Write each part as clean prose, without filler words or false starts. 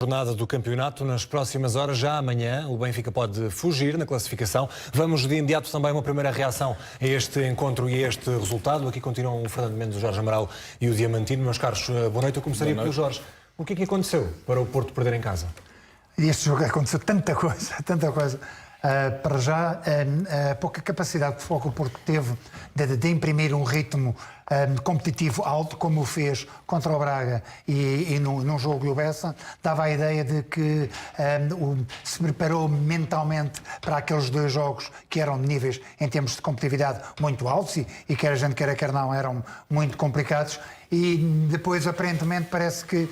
jornada do campeonato. Nas próximas horas, já amanhã, o Benfica pode fugir na classificação. Vamos de imediato também uma primeira reação a este encontro e a este resultado. Aqui continuam o Fernando Mendes, o Jorge Amaral e o Diamantino. Meus caros, boa noite. Eu começaria pelo Jorge. O que é que aconteceu para o Porto perder em casa? Este jogo aconteceu tanta coisa. Para já, a pouca capacidade de foco que o Porto teve de imprimir um ritmo competitivo alto, como o fez contra o Braga e num jogo do Bessa, dava a ideia de que se preparou mentalmente para aqueles dois jogos que eram de níveis, em termos de competitividade, muito altos e quer a gente queira, quer não, eram muito complicados. E depois, aparentemente, parece que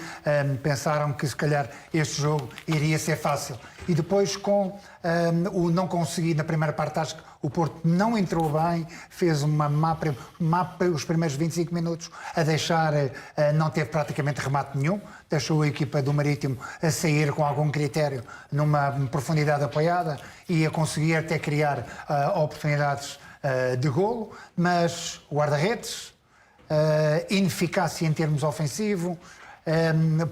pensaram que se calhar este jogo iria ser fácil. E depois, com o não conseguir, na primeira parte, acho que o Porto não entrou bem, fez uma má os primeiros 25 minutos, a deixar, não teve praticamente remate nenhum, deixou a equipa do Marítimo a sair com algum critério numa profundidade apoiada e a conseguir até criar oportunidades de golo, mas o guarda-redes, ineficácia em termos ofensivos,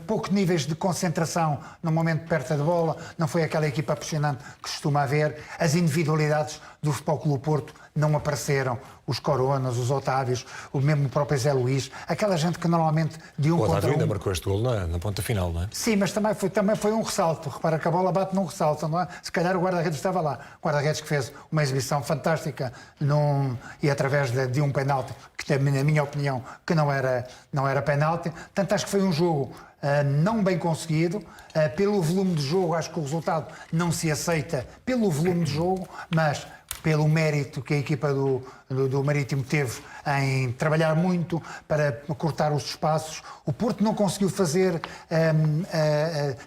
poucos níveis de concentração no momento perto da bola, não foi aquela equipa pressionante que costuma haver, as individualidades do Futebol Clube Porto não apareceram, os Coronas, os Otávios, o mesmo próprio Zé Luís, aquela gente que normalmente de um contra um... O Otávio ainda marcou este golo na ponta final, não é? Sim, mas também foi um ressalto, repara que a bola bate num ressalto, não é? Se calhar o guarda-redes estava lá, o guarda-redes que fez uma exibição fantástica e através de um penalti, que na minha opinião que não era penalti, portanto acho que foi um jogo não bem conseguido, pelo volume de jogo acho que o resultado não se aceita pelo volume de jogo, mas pelo mérito que a equipa do Marítimo teve em trabalhar muito para cortar os espaços. O Porto não conseguiu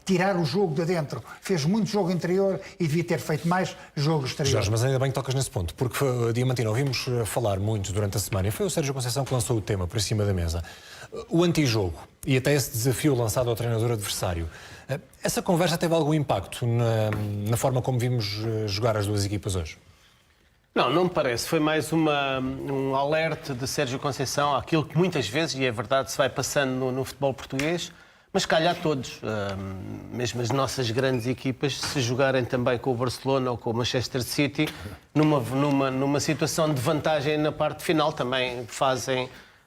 tirar o jogo de dentro. Fez muito jogo interior e devia ter feito mais jogo exterior. Jorge, mas ainda bem que tocas nesse ponto, porque, Diamantino, ouvimos falar muito durante a semana, e foi o Sérgio Conceição que lançou o tema por cima da mesa. O antijogo e até esse desafio lançado ao treinador adversário. Essa conversa teve algum impacto na forma como vimos jogar as duas equipas hoje? Não me parece. Foi mais um alerta de Sérgio Conceição àquilo que muitas vezes, e é verdade, se vai passando no futebol português, mas calhar todos, mesmo as nossas grandes equipas, se jogarem também com o Barcelona ou com o Manchester City, numa situação de vantagem na parte final, também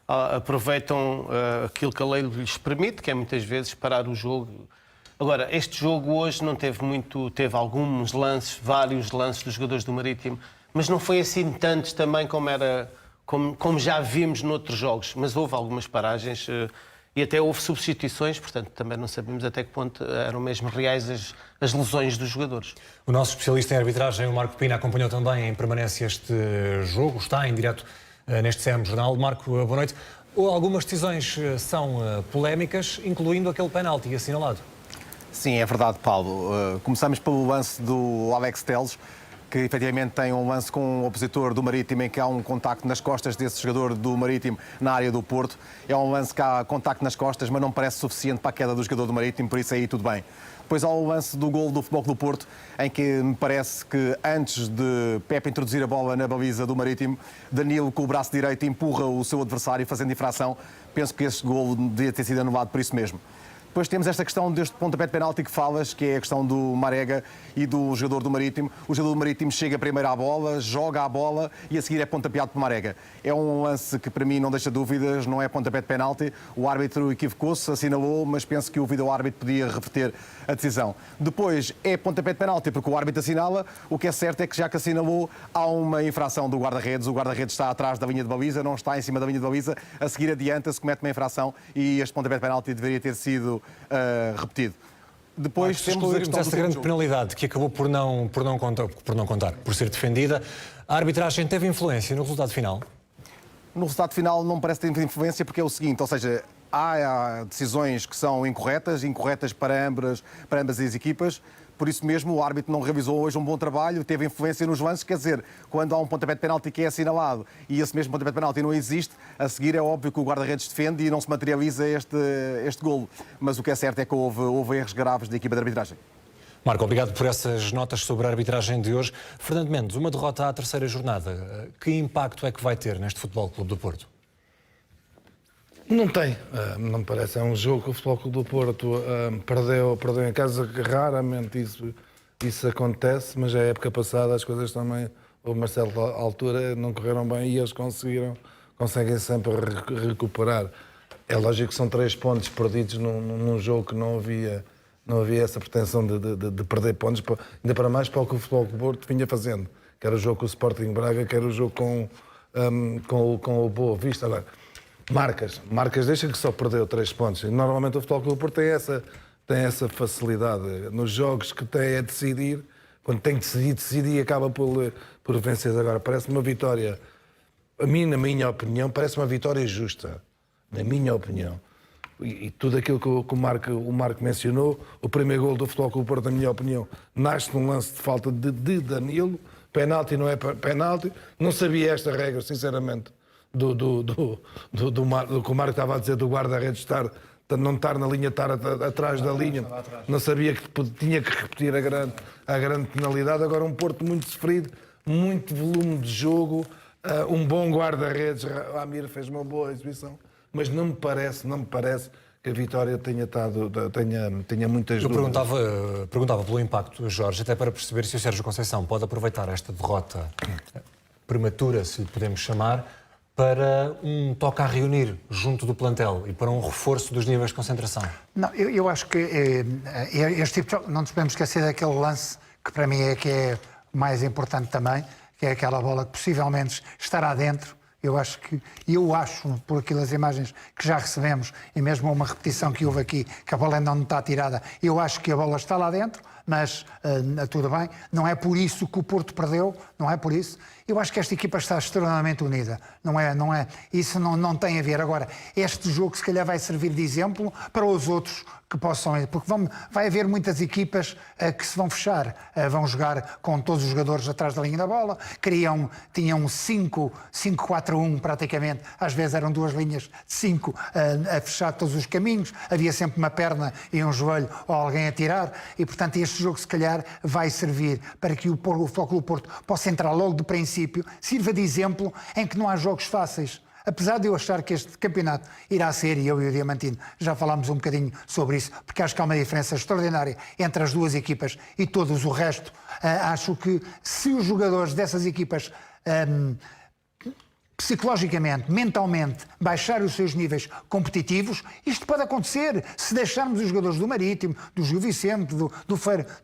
aproveitam aquilo que a lei lhes permite, que é muitas vezes parar o jogo. Agora, este jogo hoje não teve alguns lances, vários lances dos jogadores do Marítimo, mas não foi assim tantos também como já vimos noutros jogos. Mas houve algumas paragens e até houve substituições, portanto também não sabemos até que ponto eram mesmo reais as lesões dos jogadores. O nosso especialista em arbitragem, o Marco Pina, acompanhou também em permanência este jogo, está em direto neste CM Jornal. Marco, boa noite. Algumas decisões são polémicas, incluindo aquele penalti assinalado. Sim, é verdade, Paulo. Começamos pelo lance do Alex Telles, que efetivamente tem um lance com um opositor do Marítimo em que há um contacto nas costas desse jogador do Marítimo na área do Porto. É um lance que há contacto nas costas, mas não parece suficiente para a queda do jogador do Marítimo, por isso aí tudo bem. Depois há o lance do golo do Futebol Clube do Porto, em que me parece que antes de Pepe introduzir a bola na baliza do Marítimo, Danilo com o braço direito empurra o seu adversário fazendo infração. Penso que esse golo devia ter sido anulado por isso mesmo. Depois temos esta questão deste pontapé de penalti que falas, que é a questão do Marega e do jogador do Marítimo. O jogador do Marítimo chega primeiro à bola, joga a bola e a seguir é pontapeado por Marega. É um lance que para mim não deixa dúvidas, não é pontapé de penalti. O árbitro equivocou-se, assinalou, mas penso que o vídeo-árbitro podia reverter a decisão. Depois é pontapé de penalti porque o árbitro assinala. O que é certo é que já que assinalou, há uma infração do guarda-redes. O guarda-redes está atrás da linha de baliza, não está em cima da linha de baliza. A seguir adianta-se, comete uma infração e este pontapé de penalti deveria ter sido repetido. Depois temos essa grande penalidade que acabou por não contar, por ser defendida. A arbitragem teve influência no resultado final? No resultado final não parece ter influência porque é o seguinte, ou seja, há decisões que são incorretas para ambas as equipas. Por isso mesmo, o árbitro não revisou hoje um bom trabalho, teve influência nos lances, quer dizer, quando há um pontapé de penalti que é assinalado e esse mesmo pontapé de penalti não existe, a seguir é óbvio que o guarda-redes defende e não se materializa este golo. Mas o que é certo é que houve erros graves da equipa de arbitragem. Marco, obrigado por essas notas sobre a arbitragem de hoje. Fernando Mendes, uma derrota à terceira jornada, que impacto é que vai ter neste Futebol Clube do Porto? Não tem, não me parece. É um jogo que o Futebol Clube do Porto perdeu em casa, que raramente isso acontece, mas a época passada as coisas também, o Marcelo à altura, não correram bem e eles conseguem sempre recuperar. É lógico que são 3 pontos perdidos num jogo que não havia essa pretensão de perder pontos, ainda para mais para o que o Futebol Clube do Porto vinha fazendo, que era o jogo com o Sporting Braga, que era o jogo com o Boa Vista. Agora, Marcas deixa que só perdeu 3 pontos. Normalmente o Futebol Clube do Porto tem essa facilidade. Nos jogos que tem a decidir, quando tem que decidir e acaba por vencer. Agora, parece uma vitória, na minha opinião, parece uma vitória justa. Na minha opinião. E tudo aquilo que o Marco mencionou, o primeiro gol do Futebol Clube do Porto, na minha opinião, nasce num lance de falta de Danilo. Penalti não é penalti. Não sabia esta regra, sinceramente, do que o Marco estava a dizer, do guarda-redes não estar na linha, estar atrás da linha. Não sabia que tinha que repetir a grande penalidade. Agora um Porto muito sofrido, muito volume de jogo, um bom guarda-redes. O Amir fez uma boa exibição, mas não me parece que a vitória tenha muitas dúvidas. Eu perguntava pelo impacto, Jorge, até para perceber se o Sérgio Conceição pode aproveitar esta derrota prematura, se lhe podemos chamar, para um toque a reunir junto do plantel e para um reforço dos níveis de concentração. Não, eu acho que este tipo de jogo, não nos podemos esquecer daquele lance que para mim é mais importante também, que é aquela bola que possivelmente estará dentro. Eu acho, por aquilo as imagens que já recebemos, e mesmo uma repetição que houve aqui, que a bola ainda não está tirada, eu acho que a bola está lá dentro, mas tudo bem. Não é por isso que o Porto perdeu, não é por isso. Eu acho que esta equipa está extremamente unida. Não é. Isso não tem a ver. Agora, este jogo se calhar vai servir de exemplo para os outros que possam ir, porque vai haver muitas equipas que se vão fechar, vão jogar com todos os jogadores atrás da linha da bola, tinham 5-4-1 praticamente, às vezes eram 2 linhas de 5 a fechar todos os caminhos, havia sempre uma perna e um joelho ou alguém a tirar, e portanto este jogo se calhar vai servir para que o Futebol Clube do Porto possa entrar logo de princípio, sirva de exemplo em que não há jogos fáceis. Apesar de eu achar que este campeonato irá ser, e eu e o Diamantino já falámos um bocadinho sobre isso, porque acho que há uma diferença extraordinária entre as duas equipas e todos o resto. Acho que se os jogadores dessas equipas psicologicamente, mentalmente, baixar os seus níveis competitivos, isto pode acontecer se deixarmos os jogadores do Marítimo, do Gil Vicente, do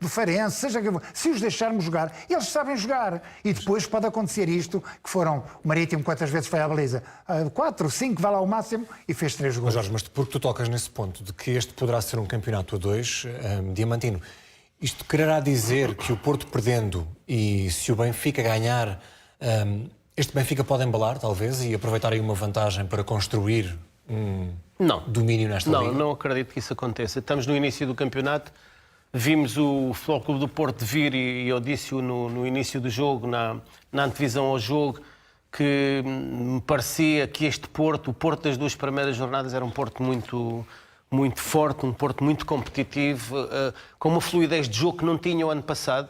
Farense, seja que se os deixarmos jogar, eles sabem jogar. E depois pode acontecer isto, que foram o Marítimo, quantas vezes foi à baliza? 4, 5, vai lá ao máximo e fez 3 gols. Jorge, mas porque tu tocas nesse ponto de que este poderá ser um campeonato a 2, Diamantino, isto quererá dizer que o Porto perdendo e se o Benfica ganhar, este Benfica pode embalar, talvez, e aproveitar aí uma vantagem para construir domínio nesta liga? Não acredito que isso aconteça. Estamos no início do campeonato, vimos o Futebol Clube do Porto vir, e eu disse-o no início do jogo, na antevisão ao jogo, que me parecia que este Porto, o Porto das 2 primeiras jornadas, era um Porto muito forte, um Porto muito competitivo, com uma fluidez de jogo que não tinha o ano passado.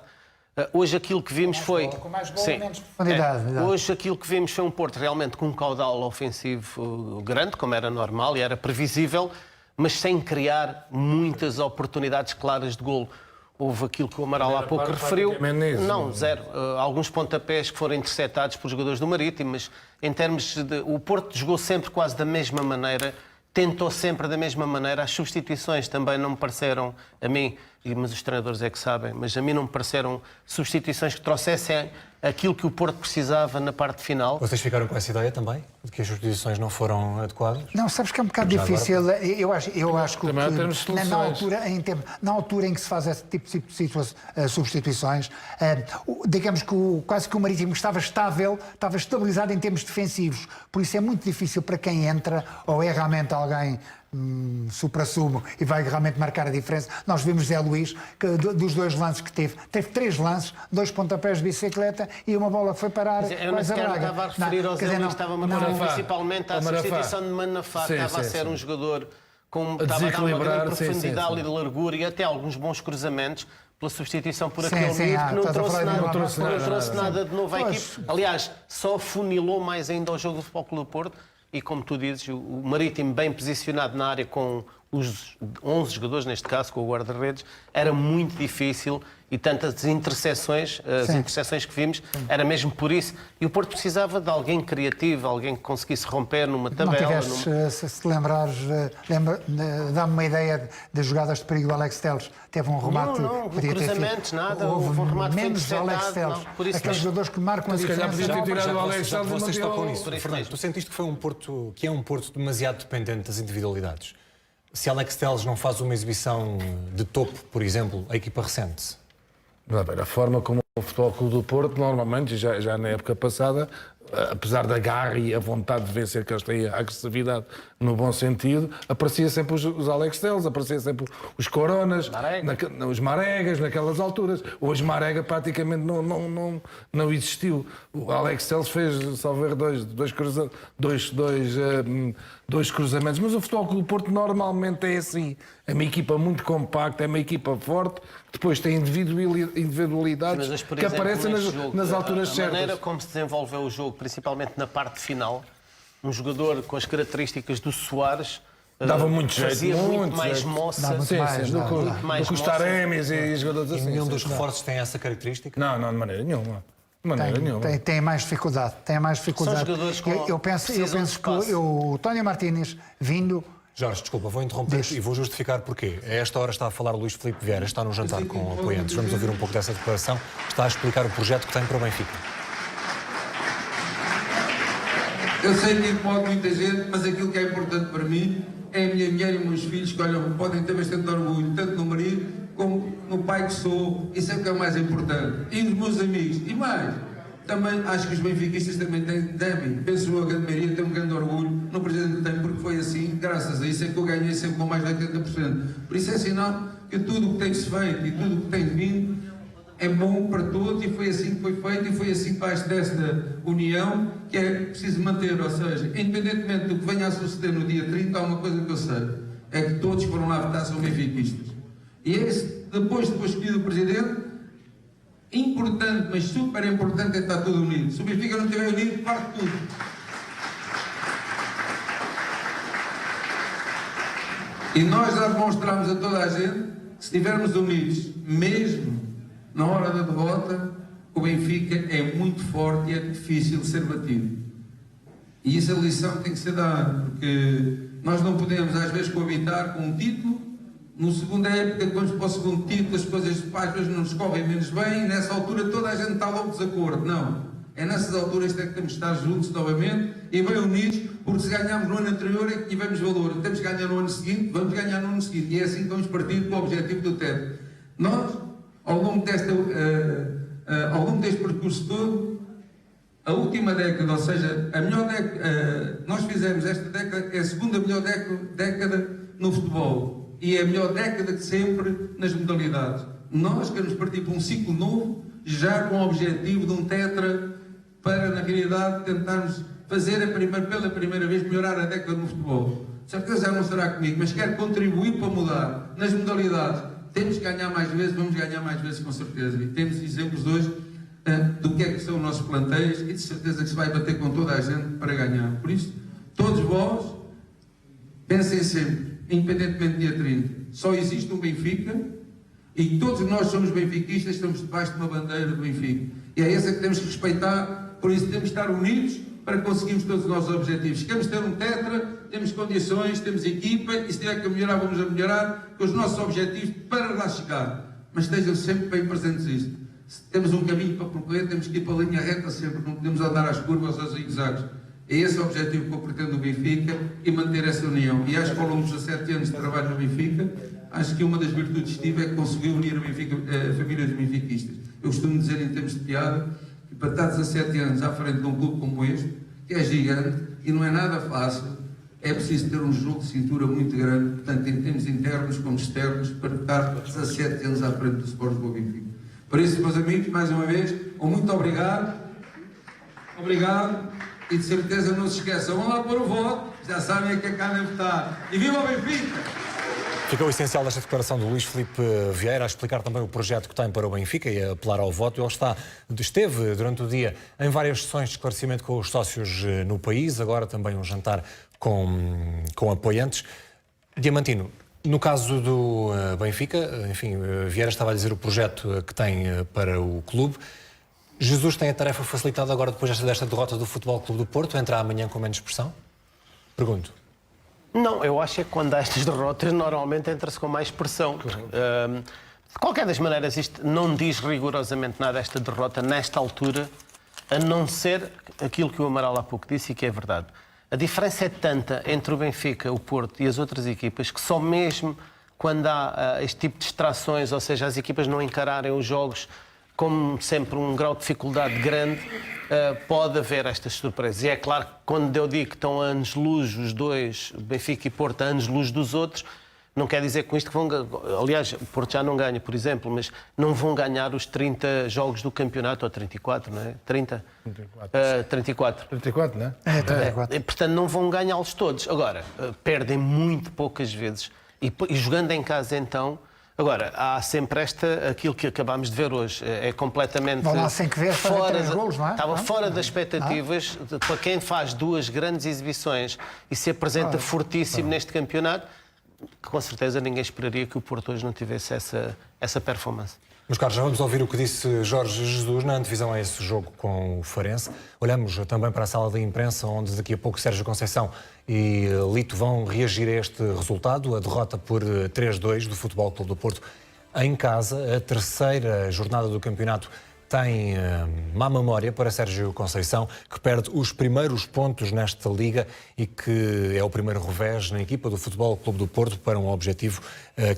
Hoje aquilo que vimos foi... Com mais bola, menos profundidade. Hoje aquilo que vimos foi um Porto realmente com um caudal ofensivo grande, como era normal e era previsível, mas sem criar muitas oportunidades claras de golo. Houve aquilo que o Amaral há pouco referiu. Não, 0. Alguns pontapés que foram interceptados por jogadores do Marítimo, mas em termos de... O Porto jogou sempre quase da mesma maneira, tentou sempre da mesma maneira. As substituições também não me pareceram, a mim, mas os treinadores é que sabem, mas a mim não me pareceram substituições que trouxessem aquilo que o Porto precisava na parte final. Vocês ficaram com essa ideia também? De que as substituições não foram adequadas? Não, sabes que é um bocado difícil. Eu acho que na altura em que se faz esse tipo de substituições, digamos que quase que o Marítimo estava estabilizado em termos defensivos. Por isso é muito difícil para quem entra, ou é realmente alguém supra-sumo e vai realmente marcar a diferença. Nós vimos Zé Luís, que dos 2 lances que teve 3 lances, 2 pontapés de bicicleta e uma bola que foi parar. Eu não estava a referir ao Zé Luís, estava-me a referir principalmente à substituição de Manafá, que estava a ser um jogador com estava a dar uma grande profundidade e de largura e até alguns bons cruzamentos pela substituição por aquele miúdo que não trouxe nada de novo à equipe. Aliás, só funilou mais ainda ao jogo do Futebol Clube do Porto. e, como tu dizes, o Marítimo bem posicionado na área com os 11 jogadores, neste caso, com o guarda-redes, era muito difícil e tantas interseções, as interseções que vimos, era mesmo por isso. E o Porto precisava de alguém criativo, alguém que conseguisse romper numa tabela. Se te lembrares, dá-me uma ideia das jogadas de perigo do Alex Telles. Teve um remate. Não, cruzamentos, nada. Houve um remate menos foi Alex Telles. Aqueles jogadores que marcam a se calhar diferença. podia ter tirado o Alex Telles e Vocês não tocam tirou. nisso. Fernando, tu sentiste que é um Porto demasiado dependente das individualidades? Se Alex Telles não faz uma exibição de topo, por exemplo, a equipa ressente-se? A forma como o Futebol Clube do Porto, normalmente, já na época passada, apesar da garra e a vontade de vencer que eles têm, a agressividade no bom sentido, aparecia sempre os Alex Telles, aparecia sempre os Coronas, os Maregas naquelas alturas. Hoje Marega praticamente não existiu. O Alex Telles fez, só ver, dois cruzamentos, mas o Futebol Clube do Porto normalmente é assim. É uma equipa muito compacta, é uma equipa forte, que depois tem individualidades que aparecem nas alturas certas. A maneira como se desenvolveu o jogo, principalmente na parte final, um jogador com as características do Soares dava muito jeito, fazia muito mais moça Dá muito mais, do que os Taremis e jogadores E assim. nenhum dos reforços tem essa característica? Não, de maneira nenhuma. De maneira nenhuma. Tem mais dificuldade. São jogadores com Eu penso espaço. que o Tónio Martínez, vindo... Jorge, desculpa, vou interromper e vou justificar porquê. A esta hora está a falar o Luís Filipe Vieira, está num jantar com apoiantes. Vamos ouvir um pouco dessa declaração. Está a explicar o projeto que tem para o Benfica. Eu sei que pode muita gente, mas aquilo que é importante para mim é a minha mulher e os meus filhos, que olham, podem ter bastante orgulho, tanto no marido como no pai que sou. Isso é o que é o mais importante. E nos meus amigos. E mais, também acho que os benfiquistas também devem. Penso eu, a grande maioria tem um grande orgulho no presente que tem, porque foi assim, graças a isso é que eu ganhei sempre com mais de 80%. Por isso é sinal que tudo o que tem-se feito e tudo o que tem vindo é bom para todos, e foi assim que foi feito, e foi assim que faz desta união que é preciso manter. Ou seja, independentemente do que venha a suceder no dia 30, há uma coisa que eu sei, é que todos foram lá votar, são benfiquistas. E esse, depois de escolhido o presidente, importante, mas super importante, é estar tudo unido. Se o Benfica não estiver unido, parte tudo. E nós já demonstramos a toda a gente que, se estivermos unidos, mesmo na hora da derrota, o Benfica é muito forte e é difícil de ser batido. E essa lição tem que ser dada, porque nós não podemos, às vezes, coabitar com um título. No segunda época, quando para o segundo título, as coisas às vezes não nos correm menos bem, e nessa altura toda a gente está logo de desacordo. Não. É nessas alturas que temos de estar juntos novamente e bem unidos, porque se ganharmos no ano anterior é que tivemos valor. Temos que ganhar no ano seguinte, vamos ganhar no ano seguinte. E é assim que vamos partir para o objetivo do teto. Nós, ao longo deste percurso todo, a última década, ou seja, a melhor década, nós fizemos esta década, é a segunda melhor década no futebol. E é a melhor década de sempre nas modalidades. Nós queremos partir para um ciclo novo, já com o objetivo de um tetra, para, na realidade, tentarmos fazer pela primeira vez melhorar a década no futebol. De certeza já não será comigo, mas quero contribuir para mudar nas modalidades. Temos que ganhar mais vezes, vamos ganhar mais vezes com certeza. E temos exemplos hoje do que é que são os nossos plantéis, e de certeza que se vai bater com toda a gente para ganhar. Por isso, todos vós, pensem sempre, independentemente do dia 30, só existe um Benfica, e todos nós somos benfiquistas, estamos debaixo de uma bandeira do Benfica. E é essa que temos que respeitar, por isso temos que estar unidos para conseguirmos todos os nossos objetivos. Se queremos ter um tetra, temos condições, temos equipa, e se tiver que melhorar, vamos a melhorar com os nossos objetivos para lá chegar. Mas estejam sempre bem presentes isto. Se temos um caminho para percorrer, temos que ir para a linha reta sempre, não podemos andar às curvas ou aos zigue-zagues. É esse o objetivo que eu pretendo no Benfica, e manter essa união. E acho que ao longo dos 17 anos de trabalho no Benfica, acho que uma das virtudes que tive é que consegui unir a família dos benfiquistas. Eu costumo dizer, em termos de piada, que para estar 17 anos à frente de um clube como este, que é gigante e não é nada fácil, é preciso ter um jogo de cintura muito grande, tanto em termos internos como externos, para estar 17 anos à frente do Sport Lisboa Benfica. Por isso, meus amigos, mais uma vez, muito obrigado. Obrigado. E de certeza não se esqueçam, vão lá pôr o voto, já sabem a que é que há de votar. E viva o Benfica! Ficou o essencial desta declaração do Luís Filipe Vieira a explicar também o projeto que tem para o Benfica e a apelar ao voto. Ele esteve durante o dia em várias sessões de esclarecimento com os sócios no país, agora também um jantar com apoiantes. Diamantino, no caso do Benfica, enfim, Vieira estava a dizer o projeto que tem para o clube. Jesus tem a tarefa facilitada agora depois desta derrota do Futebol Clube do Porto, entra amanhã com menos pressão? Pergunto. Não, eu acho que quando há estas derrotas, normalmente entra-se com mais pressão. De qualquer das maneiras, isto não diz rigorosamente nada, esta derrota, nesta altura, a não ser aquilo que o Amaral há pouco disse e que é verdade. A diferença é tanta entre o Benfica, o Porto e as outras equipas que só mesmo quando há este tipo de distrações, ou seja, as equipas não encararem os jogos como sempre um grau de dificuldade grande, pode haver estas surpresas. E é claro que quando eu digo que estão a anos-luz os dois, Benfica e Porto, a anos-luz dos outros, não quer dizer com isto que vão... Aliás, o Porto já não ganha, por exemplo, mas não vão ganhar os 30 jogos do campeonato, ou 34, não é? 30? 34. 34, não é? É, 34. Portanto, não vão ganhá-los todos. Agora, perdem muito poucas vezes. E jogando em casa, então... Agora, há sempre aquilo que acabámos de ver hoje, é completamente Vão lá sem que ver, fazem fora, 3 golos, não é? Estava fora das expectativas para quem faz duas grandes exibições e se apresenta fortíssimo neste campeonato, com certeza ninguém esperaria que o Porto hoje não tivesse essa performance. Meus caros, já vamos ouvir o que disse Jorge Jesus na antevisão a esse jogo com o Farense. Olhamos também para a sala de imprensa, onde daqui a pouco Sérgio Conceição e Lito vão reagir a este resultado, a derrota por 3-2 do Futebol Clube do Porto em casa. A terceira jornada do campeonato tem má memória para Sérgio Conceição, que perde os primeiros pontos nesta liga e que é o primeiro revés na equipa do Futebol Clube do Porto para um objetivo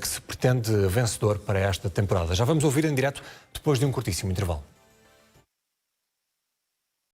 que se pretende vencedor para esta temporada. Já vamos ouvir em direto depois de um curtíssimo intervalo.